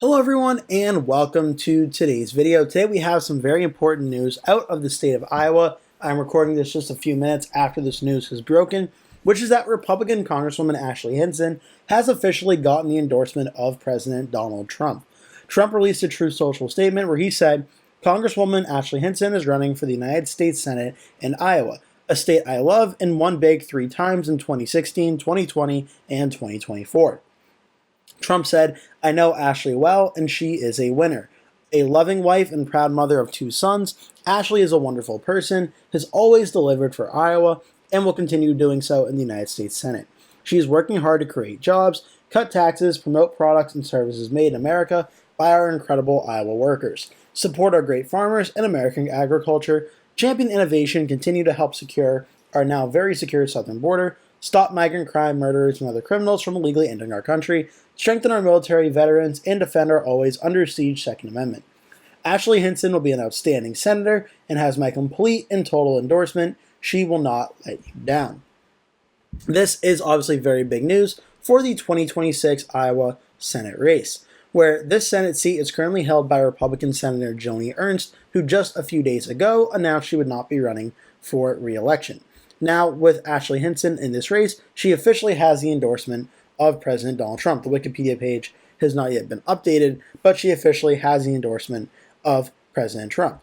Hello everyone and welcome to today's video. Today we have some very important news out of the state of Iowa. I'm recording this just a few minutes after this news has broken, which is that Republican Congresswoman Ashley Hinson has officially gotten the endorsement of President Donald Trump. Trump released a Truth Social statement where he said, "Congresswoman Ashley Hinson is running for the United States Senate in Iowa, a state I love and won big 3 times in 2016, 2020, and 2024. Trump said, "I know Ashley well, and she is a winner. A loving wife and proud mother of 2 sons, Ashley is a wonderful person, has always delivered for Iowa, and will continue doing so in the United States Senate. She is working hard to create jobs, cut taxes, promote products and services made in America by our incredible Iowa workers, support our great farmers and American agriculture, champion innovation, continue to help secure our now very secure southern border, stop migrant crime, murderers, and other criminals from illegally entering our country, strengthen our military, veterans, and defend our always under siege Second Amendment. Ashley Hinson will be an outstanding senator and has my complete and total endorsement. She will not let you down." This is obviously very big news for the 2026 Iowa Senate race, where this Senate seat is currently held by Republican Senator Joni Ernst, who just a few days ago announced she would not be running for re-election. Now, with Ashley Hinson in this race, she officially has the endorsement of President Donald Trump. The Wikipedia page has not yet been updated, but she officially has the endorsement of President Trump.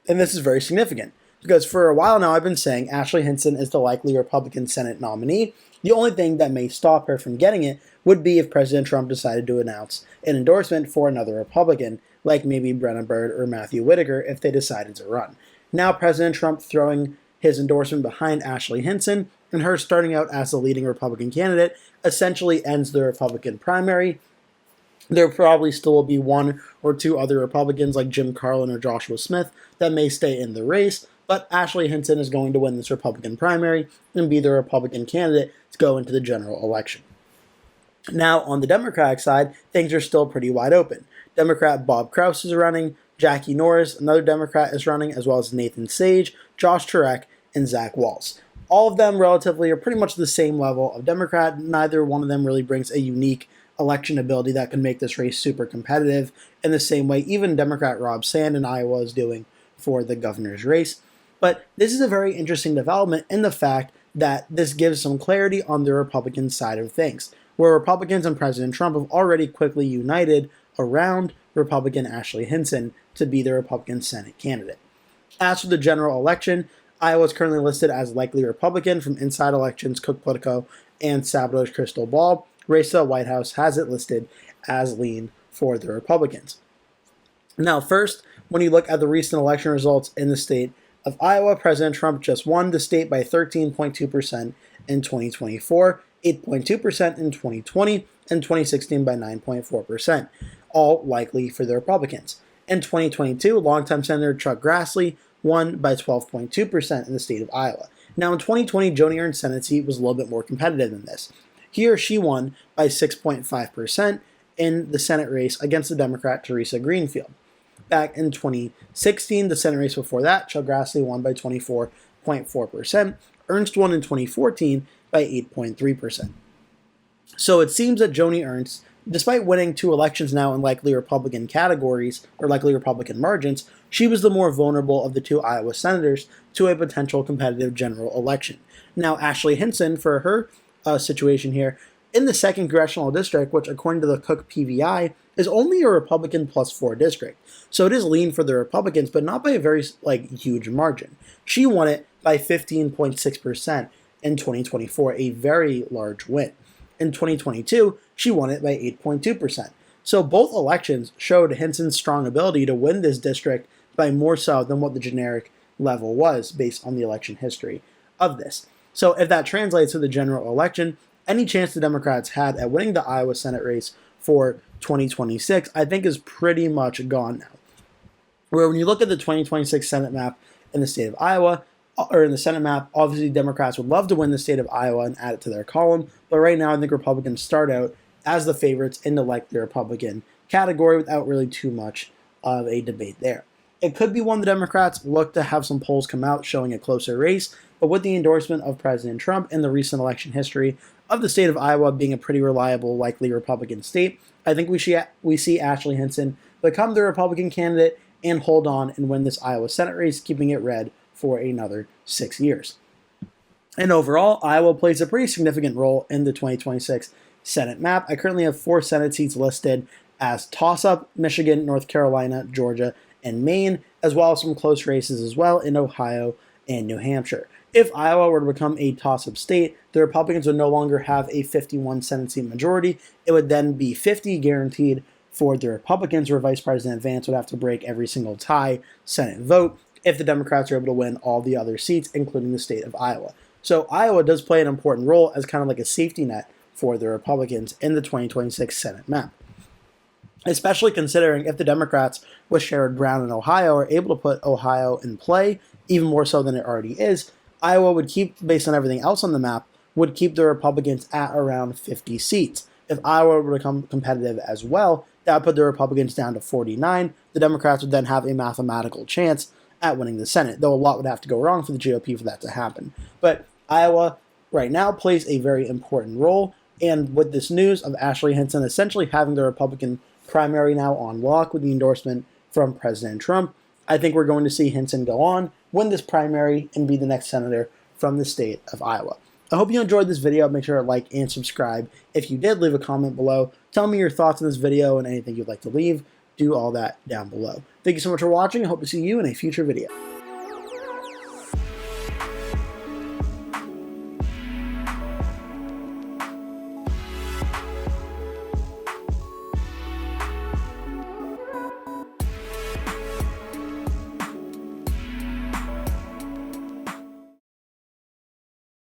And this is very significant because for a while now I've been saying Ashley Hinson is the likely Republican Senate nominee. The only thing that may stop her from getting it would be if President Trump decided to announce an endorsement for another Republican, like maybe Brenna Byrd or Matthew Whitaker if they decided to run. Now President Trump throwing his endorsement behind Ashley Hinson and her starting out as the leading Republican candidate essentially ends the Republican primary. There probably still will be 1 or 2 other Republicans like Jim Carlin or Joshua Smith that may stay in the race, but Ashley Hinson is going to win this Republican primary and be the Republican candidate to go into the general election. Now, on the Democratic side, things are still pretty wide open. Democrat Bob Kraus is running, Jackie Norris, another Democrat, is running, as well as Nathan Sage, Josh Turek, and Zach Walz. All of them relatively are pretty much the same level of Democrat. Neither one of them really brings a unique election ability that can make this race super competitive in the same way even Democrat Rob Sand in Iowa is doing for the governor's race. But this is a very interesting development in the fact that this gives some clarity on the Republican side of things, where Republicans and President Trump have already quickly united around Republican Ashley Hinson to be the Republican Senate candidate. As for the general election, Iowa is currently listed as likely Republican from Inside Elections, Cook Politico, and Sabotage Crystal Ball. Race to the White House has it listed as lean for the Republicans. Now, first, when you look at the recent election results in the state of Iowa, President Trump just won the state by 13.2% in 2024, 8.2% in 2020, and 2016 by 9.4%, all likely for the Republicans. In 2022, longtime Senator Chuck Grassley won by 12.2% in the state of Iowa. Now, in 2020, Joni Ernst's Senate seat was a little bit more competitive than this. Here, she won by 6.5% in the Senate race against the Democrat Teresa Greenfield. Back in 2016, the Senate race before that, Chuck Grassley won by 24.4%. Ernst won in 2014 by 8.3%. So it seems that Joni Ernst, despite winning 2 elections now in likely Republican categories or likely Republican margins, she was the more vulnerable of the 2 Iowa senators to a potential competitive general election. Now, Ashley Hinson, for her situation here, in the 2nd Congressional District, which according to the Cook PVI is only a Republican +4 district. So it is lean for the Republicans, but not by a very huge margin. She won it by 15.6% in 2024, a very large win. In 2022, she won it by 8.2%. So both elections showed Hinson's strong ability to win this district by more so than what the generic level was based on the election history of this. So if that translates to the general election, any chance the Democrats had at winning the Iowa Senate race for 2026, I think is pretty much gone now. Where when you look at the 2026 Senate map in the state of Iowa, or in the Senate map, obviously Democrats would love to win the state of Iowa and add it to their column, but right now I think Republicans start out as the favorites in the likely Republican category without really too much of a debate there. It could be one the Democrats look to have some polls come out showing a closer race, but with the endorsement of President Trump and the recent election history of the state of Iowa being a pretty reliable, likely Republican state, I think we see Ashley Hinson become the Republican candidate and hold on and win this Iowa Senate race, keeping it red for another 6 years. And overall, Iowa plays a pretty significant role in the 2026 Senate map. I currently have 4 Senate seats listed as toss-up: Michigan, North Carolina, Georgia, and Maine, as well as some close races as well in Ohio and New Hampshire. If Iowa were to become a toss-up state, the Republicans would no longer have a 51 Senate seat majority. It would then be 50 guaranteed for the Republicans, where Vice President Vance would have to break every single tie Senate vote if the Democrats are able to win all the other seats, including the state of Iowa. So Iowa does play an important role as kind of like a safety net for the Republicans in the 2026 Senate map, especially considering if the Democrats with Sherrod Brown in Ohio are able to put Ohio in play, even more so than it already is. Iowa would keep, based on everything else on the map, would keep the Republicans at around 50 seats. If Iowa would become competitive as well, that would put the Republicans down to 49. The Democrats would then have a mathematical chance at winning the Senate, though a lot would have to go wrong for the GOP for that to happen. But Iowa right now plays a very important role, and with this news of Ashley Hinson essentially having the Republican primary now on lock with the endorsement from President Trump, I think we're going to see Hinson go on, win this primary, and be the next senator from the state of Iowa. I hope you enjoyed this video. Make sure to like and subscribe. If you did, leave a comment below. Tell me your thoughts on this video and anything you'd like to leave. Do all that down below. Thank you so much for watching. I hope to see you in a future video.